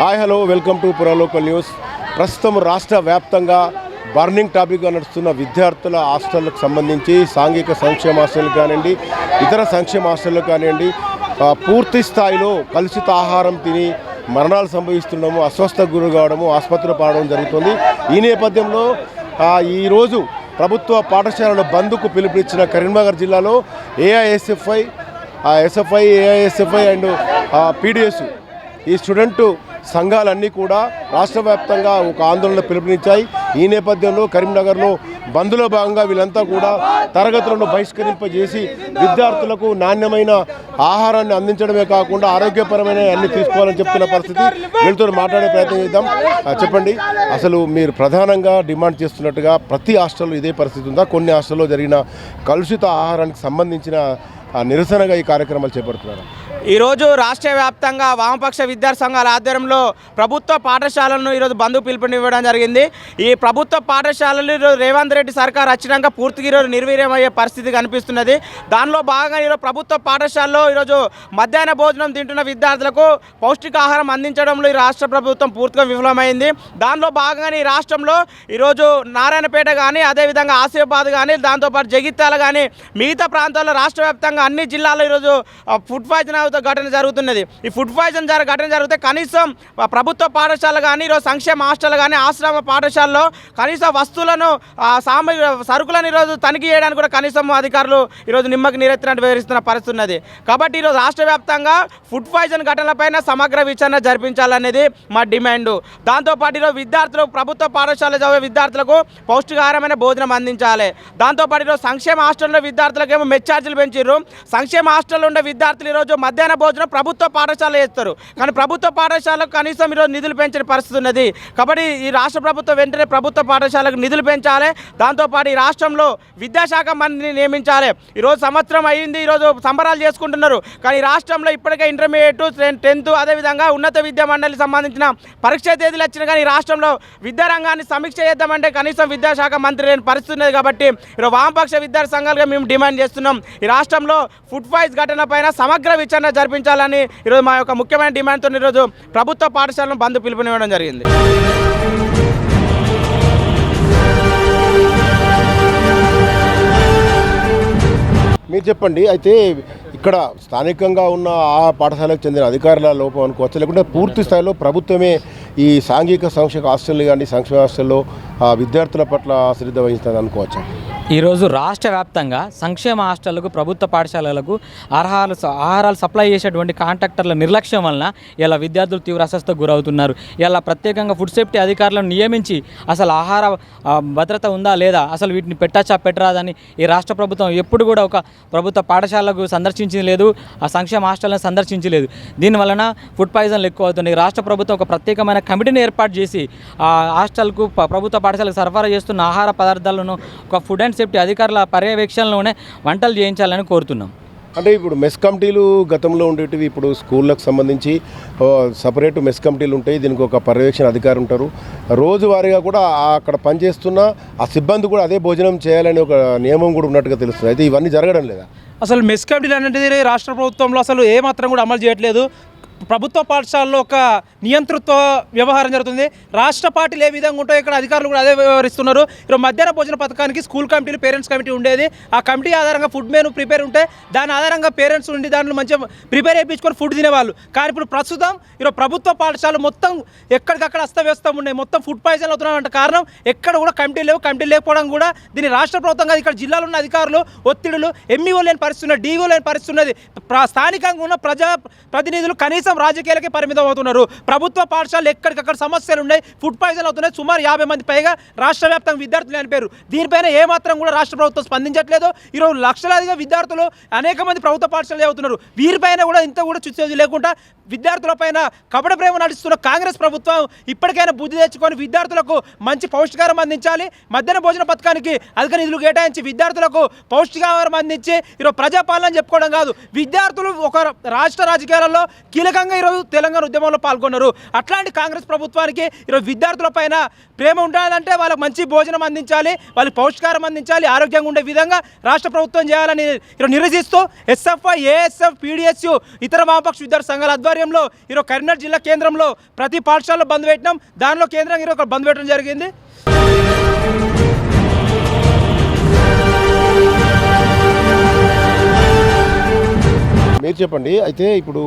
Hi hello welcome to పురాలోకల్ news. ప్రస్తుతం రాష్ట్ర వ్యాప్తంగా బర్నింగ్ టాపిక్గా నడుస్తున్న విద్యార్థుల హాస్టళ్లకు సంబంధించి సాంఘిక సంక్షేమ హాస్టల్ కానివ్వండి, ఇతర సంక్షేమ హాస్టళ్ళు కానివ్వండి, పూర్తి స్థాయిలో కలుషిత ఆహారం తిని మరణాలు సంభవిస్తుండము, అస్వస్థకు గురి కావడము, ఆసుపత్రిలో పడడం జరుగుతుంది. ఈ నేపథ్యంలో ఈరోజు ప్రభుత్వ పాఠశాలలో బంద్కు పిలుపునిచ్చిన కరీంనగర్ జిల్లాలో ఏఐఎస్ఎఫ్ఐ, ఏఐఎస్ఎఫ్ఐ అండ్ పీడిఎస్ ఈ స్టూడెంట్ సంఘాలన్నీ కూడా రాష్ట్ర వ్యాప్తంగా ఒక ఆందోళన పిలుపునిచ్చాయి. ఈ నేపథ్యంలో కరీంనగర్లో బంద్లో భాగంగా వీళ్ళంతా కూడా తరగతులను బహిష్కరింపజేసి విద్యార్థులకు నాణ్యమైన ఆహారాన్ని అందించడమే కాకుండా ఆరోగ్యపరమైన అన్ని తీసుకోవాలని చెప్తున్న పరిస్థితి. వీళ్ళతో మాట్లాడే ప్రయత్నం చేద్దాం. చెప్పండి, అసలు మీరు ప్రధానంగా డిమాండ్ చేస్తున్నట్టుగా ప్రతి హాస్టల్లో ఇదే పరిస్థితి ఉందా? కొన్ని హాస్టల్లో జరిగిన కలుషిత ఆహారానికి సంబంధించిన నిరసనగా ఈ కార్యక్రమాలు చేపడుతున్నారు. ఈరోజు రాష్ట్ర వ్యాప్తంగా వామపక్ష విద్యార్థి సంఘాల ఆధ్వర్యంలో ప్రభుత్వ పాఠశాలను ఈరోజు బంద్ పిలుపునివ్వడం జరిగింది. ఈ ప్రభుత్వ పాఠశాలలు ఈరోజు రేవంత్ రెడ్డి సర్కార్ వచ్చినాక పూర్తిగా ఈరోజు నిర్వీర్యమయ్యే పరిస్థితి కనిపిస్తున్నది. దానిలో భాగంగా ఈరోజు ప్రభుత్వ పాఠశాలలో ఈరోజు మధ్యాహ్న భోజనం తింటున్న విద్యార్థులకు పౌష్టికాహారం అందించడంలో ఈ రాష్ట్ర ప్రభుత్వం పూర్తిగా విఫలమైంది. దానిలో భాగంగానే ఈ రాష్ట్రంలో ఈరోజు నారాయణపేట కానీ, అదేవిధంగా ఆసిఫాబాద్ కానీ, దాంతోపాటు జగిత్యాల కానీ మిగతా ప్రాంతాల్లో రాష్ట్ర వ్యాప్తంగా అన్ని జిల్లాల్లో ఈరోజు ఫుడ్ పాయిజన్ ఘటన జరుగుతున్నది. ఈ ఫుడ్ పాయిజన్ ఘటన జరిగితే కనీసం ప్రభుత్వ పాఠశాల కానీ, ఈరోజు సంక్షేమ హాస్టల్ కానీ, ఆశ్రమ పాఠశాలలో కనీసం వస్తువులను సరుకులను ఈరోజు తనిఖీ చేయడానికి కూడా కనీసం అధికారులు ఈరోజు నిమ్మకి నీరెత్తినట్టు వివరిస్తున్న పరిస్థితి ఉన్నది. కాబట్టి ఈరోజు రాష్ట్ర వ్యాప్తంగా ఫుడ్ పాయిజన్ ఘటనలపైన సమగ్ర విచారణ జరిపించాలనేది మా డిమాండ్. దాంతోపాటు ఈరోజు విద్యార్థులు ప్రభుత్వ పాఠశాల చదివే విద్యార్థులకు పౌష్టికాహారమైన భోజనం అందించాలి. దాంతోపాటు ఈరోజు సంక్షేమ హాస్టల్లో విద్యార్థులకు ఏమో మెస్ ఛార్జీలు పెంచారు. సంక్షేమ హాస్టల్లో ఉండే విద్యార్థులు ఈరోజు మధ్యాహ్న భోజనం ప్రభుత్వ పాఠశాల చేస్తారు, కానీ ప్రభుత్వ పాఠశాలకు కనీసం ఈరోజు నిధులు పెంచిన పరిస్థితి ఉన్నది. కాబట్టి ఈ రాష్ట్ర ప్రభుత్వం వెంటనే ప్రభుత్వ పాఠశాలకు నిధులు పెంచాలి. దాంతోపాటు ఈ రాష్ట్రంలో విద్యాశాఖ మంత్రిని నియమించాలి. ఈరోజు సంవత్సరం అయ్యింది, ఈరోజు సంబరాలు చేసుకుంటున్నారు, కానీ రాష్ట్రంలో ఇప్పటికే ఇంటర్మీడియట్, 10th అదేవిధంగా ఉన్నత విద్యా మండలికి సంబంధించిన పరీక్ష తేదీలు వచ్చినా కానీ ఈ రాష్ట్రంలో విద్యారంగాన్ని సమీక్ష చేద్దామంటే కనీసం విద్యాశాఖ మంత్రి లేని పరిస్థితి ఉన్నది. కాబట్టి ఈరోజు వామపక్ష విద్యార్థి సంఘాలుగా మేము డిమాండ్ చేస్తున్నాం, ఈ రాష్ట్రంలో ఫుడ్ పాయిజన్ ఘటన పైన సమగ్ర విచారణ జరిపించాలని ఈరోజు మా యొక్క ముఖ్యమైన డిమాండ్తో ఈరోజు ప్రభుత్వ పాఠశాలను బంద్ పిలుపునివ్వడం జరిగింది. మీరు చెప్పండి, అయితే ఇక్కడ స్థానికంగా ఉన్న ఆ పాఠశాలకు చెందిన అధికారుల లోపం అనుకోవచ్చు, లేకుంటే పూర్తి స్థాయిలో ప్రభుత్వమే ఈ సాంఘిక సంక్షేమ హాస్టల్ కానీ సంక్షేమ హాస్టల్లో విద్యార్థుల పట్ల శ్రద్ధ వహిస్తుంది అనుకోవచ్చు? ఈరోజు రాష్ట్ర వ్యాప్తంగా సంక్షేమ హాస్టళ్లకు, ప్రభుత్వ పాఠశాలలకు ఆహారాలు సప్లై చేసేటువంటి కాంట్రాక్టర్ల నిర్లక్ష్యం వలన ఇలా విద్యార్థులు తీవ్ర అస్వస్థతకు గురవుతున్నారు. ఇలా ప్రత్యేకంగా ఫుడ్ సేఫ్టీ అధికారులను నియమించి అసలు ఆహార భద్రత ఉందా లేదా, అసలు వీటిని పెట్టచ్చా పెట్టరాదని ఈ రాష్ట్ర ప్రభుత్వం ఎప్పుడు కూడా ఒక ప్రభుత్వ పాఠశాలకు సందర్శించింది లేదు, ఆ సంక్షేమ హాస్టల్ని సందర్శించలేదు. దీనివలన ఫుడ్ పాయిజన్లు ఎక్కువ అవుతున్నాయి. రాష్ట్ర ప్రభుత్వం ఒక ప్రత్యేకమైన కమిటీని ఏర్పాటు చేసి ఆ హాస్టల్కు, ప్రభుత్వ పాఠశాలకు సరఫరా చేస్తున్న ఆహార పదార్థాలను ఒక ఫుడ్ అండ్ సేఫ్టీ అధికారుల పర్యవేక్షణలోనే వంటలు చేయించాలని కోరుతున్నాం. అంటే ఇప్పుడు మెస్ కమిటీలు గతంలో ఉండేటివి ఇప్పుడు స్కూళ్ళకు సంబంధించి సపరేట్ మెస్ కమిటీలు ఉంటాయి, దీనికి ఒక పర్యవేక్షణ అధికారి ఉంటారు. రోజువారీగా కూడా అక్కడ పనిచేస్తున్న ఆ సిబ్బంది కూడా అదే భోజనం చేయాలని ఒక నియమం కూడా ఉన్నట్టుగా తెలుస్తుంది. అయితే ఇవన్నీ జరగడం లేదా? అసలు మెస్ కమిటీలు అనేది రాష్ట్ర ప్రభుత్వంలో అసలు ఏమాత్రం కూడా అమలు చేయట్లేదు. ప్రభుత్వ పాఠశాలలో ఒక నియంతృత్వ వ్యవహారం జరుగుతుంది. రాష్ట్ర పార్టీలు ఏ విధంగా ఉంటాయో ఇక్కడ అధికారులు కూడా అదే వ్యవహరిస్తున్నారు. ఈరోజు మధ్యాహ్న భోజన పథకానికి స్కూల్ కమిటీలు, పేరెంట్స్ కమిటీ ఉండేది. ఆ కమిటీ ఆధారంగా ఫుడ్ మెనూ ప్రిపేర్ ఉంటే దాని ఆధారంగా పేరెంట్స్ ఉండి దాంట్లో మంచిగా ప్రిపేర్ చేయించుకొని ఫుడ్ తినేవాళ్ళు. కానీ ఇప్పుడు ప్రస్తుతం ఈరోజు ప్రభుత్వ పాఠశాలలు మొత్తం ఎక్కడికక్కడ అస్తవ్యస్తం ఉన్నాయి, మొత్తం ఫుడ్ పాయిజన్ అవుతున్నారంటే కారణం ఎక్కడ కూడా కమిటీ లేవు. కమిటీ లేకపోవడం కూడా దీన్ని రాష్ట్ర ప్రభుత్వంగా ఇక్కడ జిల్లాలో ఉన్న అధికారులు ఒత్తిడులు, ఎంఈఓ లేని పరిస్థితి ఉన్నది, డిఓ లేని పరిస్థితి ఉన్నది. స్థానికంగా ఉన్న ప్రజా ప్రతినిధులు కనీసం రాజకీయాలకే పరిమితం అవుతున్నారు. ప్రభుత్వ పాఠశాలలు ఎక్కడికక్కడ సమస్యలు ఉన్నాయి, ఫుడ్ పాయిజన్ అవుతున్నాయి. సుమారు 50 మంది పైగా రాష్ట్ర వ్యాప్తంగా విద్యార్థులు చనిపోయారు. దీనిపైన ఏమాత్రం కూడా రాష్ట్ర ప్రభుత్వం స్పందించట్లేదు. ఈరోజు లక్షలాదిగా విద్యార్థులు అనేక మంది ప్రభుత్వ పాఠశాలలు అవుతున్నారు. వీరిపైన కూడా ఇంత కూడా చూసేది లేకుండా విద్యార్థులపైన కపట ప్రేమ నడుస్తున్న కాంగ్రెస్ ప్రభుత్వం ఇప్పటికైనా బుద్ధి తెచ్చుకొని విద్యార్థులకు మంచి పౌష్టికాహారం అందించాలి. మధ్యాహ్న భోజన పథకానికి అధిక నిధులు కేటాయించి విద్యార్థులకు పౌష్టికాహారం అందించి ఈరోజు ప్రజాపాలన చెప్పుకోవడం కాదు, విద్యార్థులు ఒక రాష్ట్ర రాజకీయాలలో కీలక ప్రత్యేకంగా ఈరోజు తెలంగాణ ఉద్యమంలో పాల్గొన్నారు. అట్లాంటి కాంగ్రెస్ ప్రభుత్వానికి ఈరోజు విద్యార్థుల పైన ప్రేమ ఉండాలంటే వాళ్ళకి మంచి భోజనం అందించాలి, వాళ్ళకి పౌష్టికారం అందించాలి, ఆరోగ్యంగా ఉండే విధంగా రాష్ట్ర ప్రభుత్వం చేయాలని ఈరోజు నిరసిస్తూ ఎస్ఎఫ్ఐ, ఏఎస్ఎఫ్, పీడిఎస్యు ఇతర వామపక్ష విద్యార్థి సంఘాల ఆధ్వర్యంలో ఈరోజు కరీంనగర్ జిల్లా కేంద్రంలో ప్రతి పాఠశాలలో బంద్ పెట్టినాం. దానిలో కేంద్రంగా ఈరోజు బంద్ పెట్టడం జరిగింది. మీరు చెప్పండి. అయితే ఇప్పుడు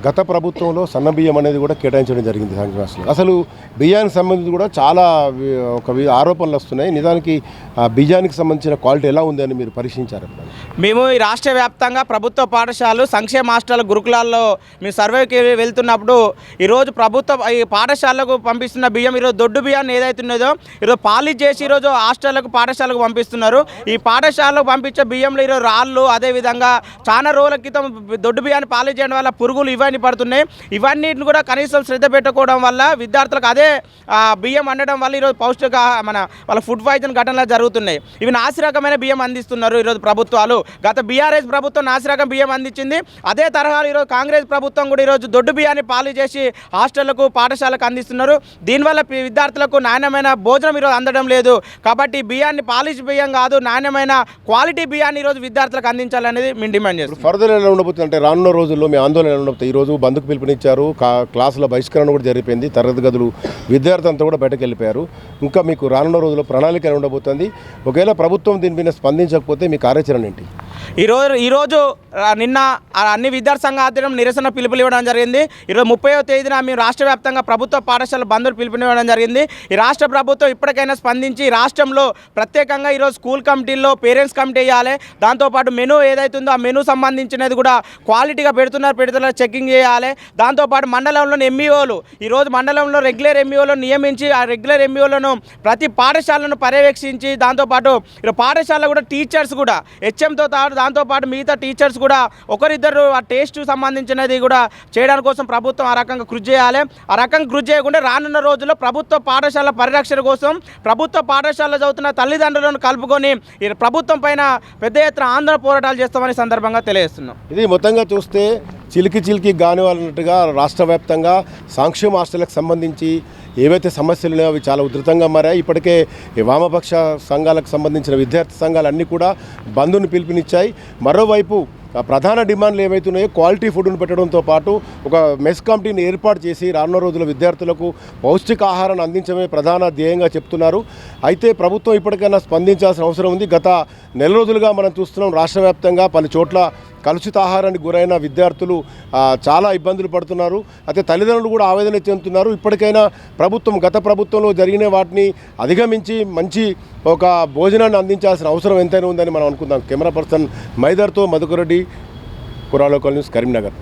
గత ప్రభుత్వంలో సన్న బియ్యం అనేది కూడా కేటాయించడం జరిగింది సంఘరాష్ట్రంలో. అసలు బియ్యానికి సంబంధించి కూడా చాలా ఆరోపణలు వస్తున్నాయి. నిజానికి బియ్యానికి సంబంధించిన క్వాలిటీ ఎలా ఉంది అని మీరు పరిశీలించారు? మేము ఈ రాష్ట్ర వ్యాప్తంగా ప్రభుత్వ పాఠశాలలు, సంక్షేమ హాస్టల్, గురుకులాల్లో మేము సర్వేకి వెళ్తున్నప్పుడు ఈరోజు ఈ పాఠశాలకు పంపిస్తున్న బియ్యం ఈరోజు దొడ్డు బియ్యాన్ని ఏదైతే ఉన్నదో ఈరోజు పాలిష్ చేసి ఈరోజు హాస్టళ్లకు, పాఠశాలకు పంపిస్తున్నారు. ఈ పాఠశాలకు పంపించే బియ్యంలో ఈరోజు రాళ్ళు, అదేవిధంగా చాలా రోజుల క్రితం దొడ్డు బియ్యాన్ని పాలిష్ చేయడం వల్ల పురుగులు ఇవన్నీ పడుతున్నాయి. ఇవన్నిటిని కూడా కనీసం శ్రద్ధ పెట్టుకోవడం వల్ల విద్యార్థులకు అదే బియ్యం వండడం వల్ల ఈరోజు పౌష్టిక వాళ్ళ ఫుడ్ పాయిజన్ ఘటనలు జరుగుతున్నాయి. ఇవి నాసిరకమైన బియ్యం అందిస్తున్నారు ఈరోజు ప్రభుత్వాలు. గత బీఆర్ఎస్ ప్రభుత్వం నాసిరకం బియ్యం అందించింది. అదే తరహాలో ఈరోజు కాంగ్రెస్ ప్రభుత్వం కూడా ఈరోజు దొడ్డు బియ్యాన్ని పాలు చేసి హాస్టళ్లకు, పాఠశాలకు అందిస్తున్నారు. దీనివల్ల విద్యార్థులకు నాణ్యమైన భోజనం ఈరోజు అందడం లేదు. కాబట్టి బియ్యాన్ని పాలిష్ బియ్యం కాదు, నాణ్యమైన క్వాలిటీ బియ్యాన్ని ఈరోజు విద్యార్థులకు అందించాలనేది మేము డిమాండ్ చేస్తాం. ఫర్దర్ ఎలా ఉండబోతుంది అంటే రానున్న రోజుల్లో మీ ఆందోళన ఎలా ఉండబోతుంది? ఈరోజు బంద్కు పిలుపునిచ్చారు, క్లాసుల బహిష్కరణ కూడా జరిగిపోయింది, తరగతి గదులు విద్యార్థులు అంతా కూడా బయటకు వెళ్ళిపోయారు. ఇంకా మీకు రానున్న రోజుల్లో ప్రణాళిక ఎలా ఉండబోతుంది? ఒకవేళ ప్రభుత్వం దీని మీద స్పందించకపోతే మీ కార్యాచరణ ఏంటి? ఈరోజు నిన్న అన్ని విద్యార్థి సంఘ ఆధ్వర్యం నిరసన పిలుపులు ఇవ్వడం జరిగింది. ఈరోజు 30వ తేదీన మేము రాష్ట్ర వ్యాప్తంగా ప్రభుత్వ పాఠశాల బంద్ను పిలుపునివ్వడం జరిగింది. ఈ రాష్ట్ర ప్రభుత్వం ఇప్పటికైనా స్పందించి రాష్ట్రంలో ప్రత్యేకంగా ఈరోజు స్కూల్ కమిటీల్లో పేరెంట్స్ కమిటీ వేయాలి. దాంతోపాటు మెనూ ఏదైతుందో ఆ మెనూ సంబంధించినది కూడా క్వాలిటీగా పెడుతున్నారు చెకింగ్ చేయాలి. దాంతోపాటు మండలంలోని ఎంఈఓలు ఈరోజు మండలంలో రెగ్యులర్ ఎంఈఓలను నియమించి ఆ రెగ్యులర్ ఎంఈఓలను ప్రతి పాఠశాలను పర్యవేక్షించి దాంతోపాటు పాఠశాల కూడా టీచర్స్ కూడా హెచ్ఎంతో దాంతోపాటు మిగతా టీచర్స్ కూడా ఒకరిద్దరు ఆ టేస్ట్ సంబంధించినది కూడా చేయడానికి కోసం ప్రభుత్వం ఆ రకంగా కృషి చేయాలి. ఆ రకంగా కృషి చేయకుండా రానున్న రోజుల్లో ప్రభుత్వ పాఠశాల పరిరక్షణ కోసం ప్రభుత్వ పాఠశాలలో చదువుతున్న తల్లిదండ్రులను కలుపుకొని ఈ ప్రభుత్వం పైన పెద్ద ఎత్తున ఆందోళన పోరాటాలు చేస్తామని సందర్భంగా తెలియజేస్తున్నాం. ఇది మొత్తంగా చూస్తే చిలికి గాని వాళ్ళన్నట్టుగా రాష్ట్ర వ్యాప్తంగా సంక్షేమ హాస్టళ్లకు సంబంధించి ఏవైతే సమస్యలు ఉన్నాయో అవి చాలా ఉధృతంగా మారాయి. ఇప్పటికే వామపక్ష సంఘాలకు సంబంధించిన విద్యార్థి సంఘాలన్నీ కూడా బంద్ను పిలుపునిచ్చాయి. మరోవైపు ప్రధాన డిమాండ్లు ఏవైతున్నాయో క్వాలిటీ ఫుడ్ను పెట్టడంతో పాటు ఒక మెస్ కమిటీని ఏర్పాటు చేసి రానున్న రోజుల విద్యార్థులకు పౌష్టికాహారాన్ని అందించడమే ప్రధాన ధ్యేయంగా చెప్తున్నారు. అయితే ప్రభుత్వం ఇప్పటికైనా స్పందించాల్సిన అవసరం ఉంది. గత నెల రోజులుగా మనం చూస్తున్నాం రాష్ట్ర వ్యాప్తంగా పలు చోట్ల కలుషిత ఆహారానికి గురైన విద్యార్థులు చాలా ఇబ్బందులు పడుతున్నారు. అయితే తల్లిదండ్రులు కూడా ఆవేదన చెందుతున్నారు. ఇప్పటికైనా గత ప్రభుత్వంలో జరిగిన వాటిని అధిగమించి మంచి ఒక భోజనాన్ని అందించాల్సిన అవసరం ఎంతైనా ఉందని మనం అనుకుందాం. కెమెరా పర్సన్ మైదర్తో మధుకరెడ్డి, పురా లోకల్ న్యూస్, కరీంనగర్.